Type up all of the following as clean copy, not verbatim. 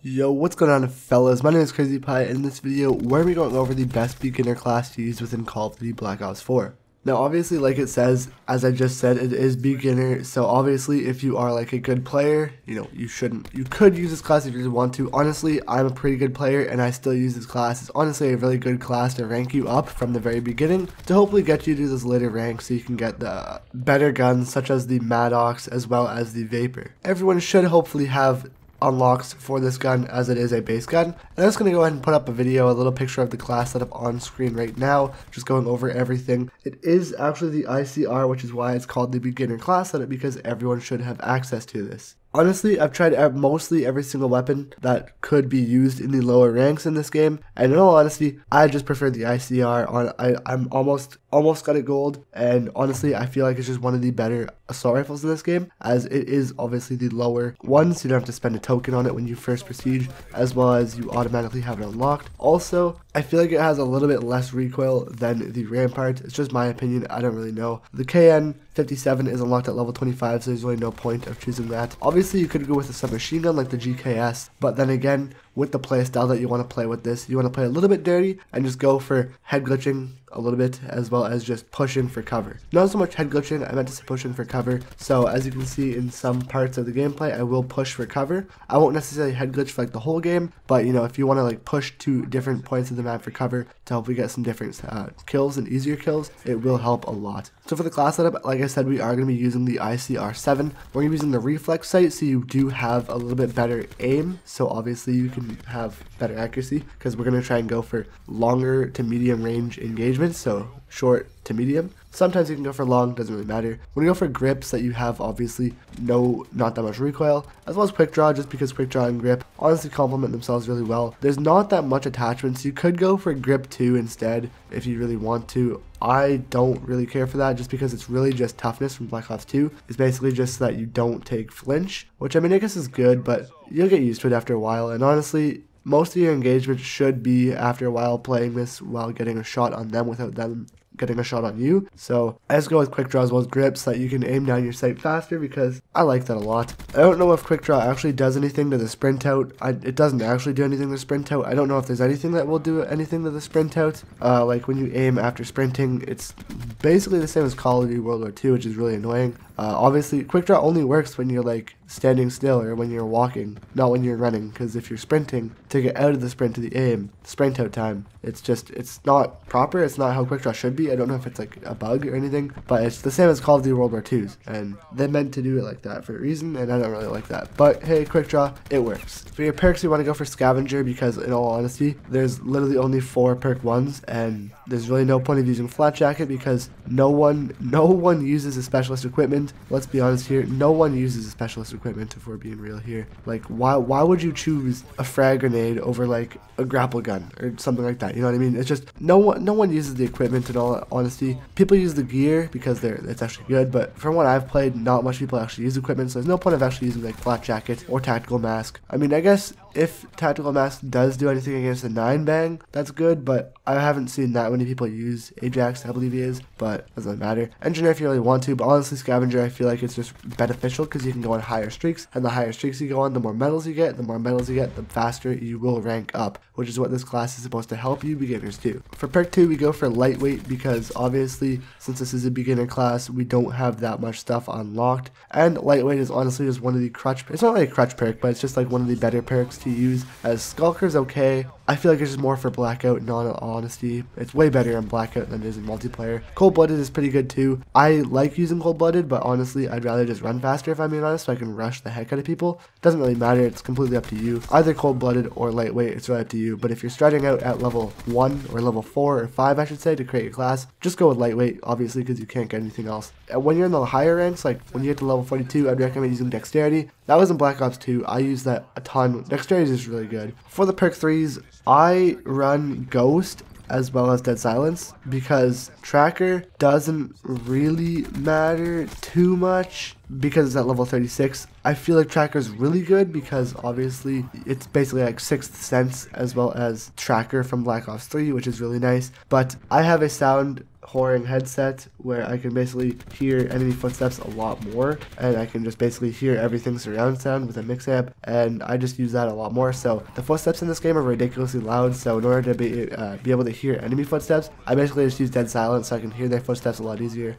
Yo, what's going on, fellas? My name is Crazy Pie, and in this video, we're going over the best beginner class to use within Call of Duty Black Ops 4. Now, obviously, like it says, as I just said, it is beginner, so obviously, if you are like a good player, you could use this class if you really want to. Honestly, I'm a pretty good player, and I still use this class. It's honestly a really good class to rank you up from the very beginning, to hopefully get you to this later rank so you can get the better guns, such as the Maddox, as well as the Vapor. Everyone should hopefully have unlocks for this gun, as it is a base gun. And I'm just going to go ahead and put up a video, a little picture of the class setup on screen right now, just going over everything. It is actually the ICR, which is why it's called the beginner class setup, because everyone should have access to this. Honestly, I've tried mostly every single weapon that could be used in the lower ranks in this game, and in all honesty, I just prefer the ICR. I'm almost got it gold, and honestly, I feel like it's just one of the better assault rifles in this game, as it is obviously the lower one, so you don't have to spend a token on it when you first prestige, as well as you automatically have it unlocked. Also, I feel like it has a little bit less recoil than the Rampart. It's just my opinion, I don't really know. The KN57 is unlocked at level 25, so there's really no point of choosing that. Obviously, you could go with a submachine gun like the GKS, but then again, with the playstyle that you want to play with this, you want to play a little bit dirty and just go for head glitching a little bit, as well as just pushing for cover. Not so much head glitching, I meant to say pushing for cover. So as you can see in some parts of the gameplay, I will push for cover. I won't necessarily head glitch for like the whole game, but if you want to like push to different points of the map for cover to help you get some different kills and easier kills, it will help a lot. So for the class setup, like I said, we are going to be using the ICR-7. We're going to be using the reflex sight, so you do have a little bit better aim, so obviously you can have better accuracy, because we're going to try and go for longer to medium range engagements, so short to medium. Sometimes you can go for long, doesn't really matter. When you go for grips that you have obviously not that much recoil, as well as quick draw, just because quick draw and grip honestly complement themselves really well. There's not that much attachments. You could go for grip 2 instead if you really want to. I don't really care for that, just because it's really just toughness from Black Ops 2. It's basically just that you don't take flinch, which I mean I guess is good, but you'll get used to it after a while, and honestly, most of your engagement should be after a while playing this while getting a shot on them without them getting a shot on you. So I just go with quick draw as well as grips so that you can aim down your sight faster, because I like that a lot. I don't know if quick draw actually does anything to the sprint out. It doesn't actually do anything to the sprint out. I don't know if there's anything that will do anything to the sprint out. Like when you aim after sprinting, it's basically the same as Call of Duty World War II, which is really annoying. Obviously, quick draw only works when you're like standing still or when you're walking, not when you're running, because if you're sprinting, to get out of the sprint to the aim, sprint out time, it's not proper. It's not how quick draw should be. I don't know if it's like a bug or anything, but it's the same as Call of Duty World War II's, and they meant to do it like that for a reason, and I don't really like that. But hey, quick draw, it works. For your perks, you want to go for Scavenger, because in all honesty, there's literally only 4 perk ones, and there's really no point of using Flat Jacket, because no one uses a specialist equipment. Let's be honest here, no one uses a specialist equipment, if we're being real here. Like, why would you choose a frag grenade over like a grapple gun or something like that? You know what I mean? It's just no one uses the equipment in all honesty. People use the gear because it's actually good, but from what I've played, not much people actually use equipment, so there's no point of actually using like Flat Jacket or Tactical Mask. I mean, I guess if Tactical Mask does do anything against the 9-bang, that's good, but I haven't seen that many people use Ajax, I believe he is, but it doesn't matter. Engineer if you really want to, but honestly Scavenger, I feel like it's just beneficial because you can go on higher streaks, and the higher streaks you go on, the more medals you get, the faster you will rank up, which is what this class is supposed to help you beginners do. For perk 2, we go for lightweight, because obviously, since this is a beginner class, we don't have that much stuff unlocked, and lightweight is honestly just one of the crutch, it's not like a crutch perk, but it's just like one of the better perks to use, as Skulker's okay. I feel like it's just more for Blackout, in all honesty. It's way better in Blackout than it is in multiplayer. Cold-Blooded is pretty good too. I like using Cold-Blooded, but honestly, I'd rather just run faster if I'm being honest, so I can rush the heck out of people. Doesn't really matter, it's completely up to you. Either Cold-Blooded or Lightweight, it's really up to you. But if you're starting out at level 1 or level 4 or 5, I should say, to create your class, just go with Lightweight, obviously, because you can't get anything else. And when you're in the higher ranks, like when you get to level 42, I'd recommend using Dexterity. That was in Black Ops 2. I use that a ton. Dexterity is really good. For the perk 3s, I run Ghost as well as Dead Silence, because Tracker doesn't really matter too much because it's at level 36. I feel like Tracker is really good because obviously it's basically like Sixth Sense as well as Tracker from Black Ops 3, which is really nice. But I have a sound Horn headset where I can basically hear enemy footsteps a lot more, and I can just basically hear everything surround sound with a mix amp, and I just use that a lot more. So the footsteps in this game are ridiculously loud, so in order to be able to hear enemy footsteps, I basically just use dead silence so I can hear their footsteps a lot easier.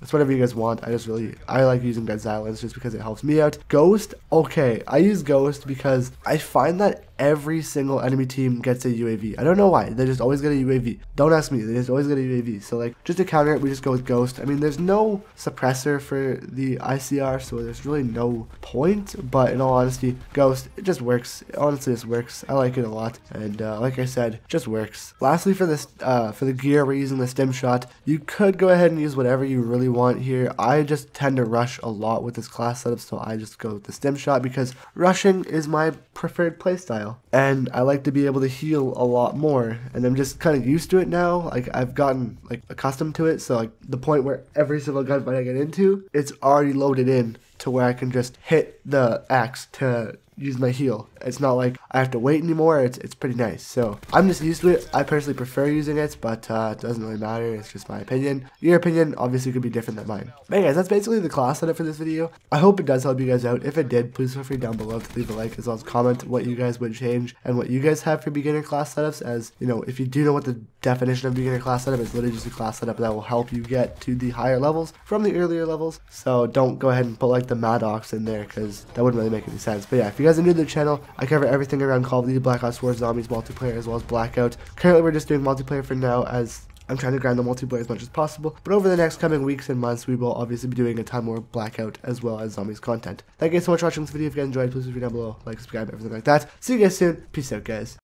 It's whatever you guys want. I like using dead silence just because it helps me out. Ghost, okay, I use Ghost because I find that every single enemy team gets a UAV. I don't know why, they just always get a UAV. Don't ask me, they just always get a UAV. So like, just to counter it, we just go with Ghost. I mean, there's no suppressor for the ICR, so there's really no point, but in all honesty, Ghost, it just works. It honestly just works. I like it a lot, and like I said, it just works. Lastly, for this, for the gear, we're using the stim shot. You could go ahead and use whatever you really want here. I just tend to rush a lot with this class setup, so I just go with the stim shot because rushing is my preferred playstyle, and I like to be able to heal a lot more, and I'm just kind of used to it now. Like, I've gotten like accustomed to it, so like the point where every single gunfight I get into, it's already loaded in to where I can just hit the X to use my heal. It's not like I have to wait anymore. It's pretty nice. So I'm just used to it. I personally prefer using it, but it doesn't really matter. It's just my opinion. Your opinion obviously could be different than mine. But guys, that's basically the class setup for this video. I hope it does help you guys out. If it did, please feel free down below to leave a like, as well as comment what you guys would change and what you guys have for beginner class setups. As you know, if you do know what the definition of beginner class setup is, literally just a class setup that will help you get to the higher levels from the earlier levels. So don't go ahead and put like the Maddox in there, because that wouldn't really make any sense. But yeah, if you guys are new to the channel, I cover everything around Call of Duty, Black Ops 4, Zombies, multiplayer, as well as Blackout. Currently, we're just doing multiplayer for now, as I'm trying to grind the multiplayer as much as possible. But over the next coming weeks and months, we will obviously be doing a ton more Blackout as well as Zombies content. Thank you guys so much for watching this video. If you guys enjoyed, please leave it down below, like, subscribe, everything like that. See you guys soon. Peace out, guys.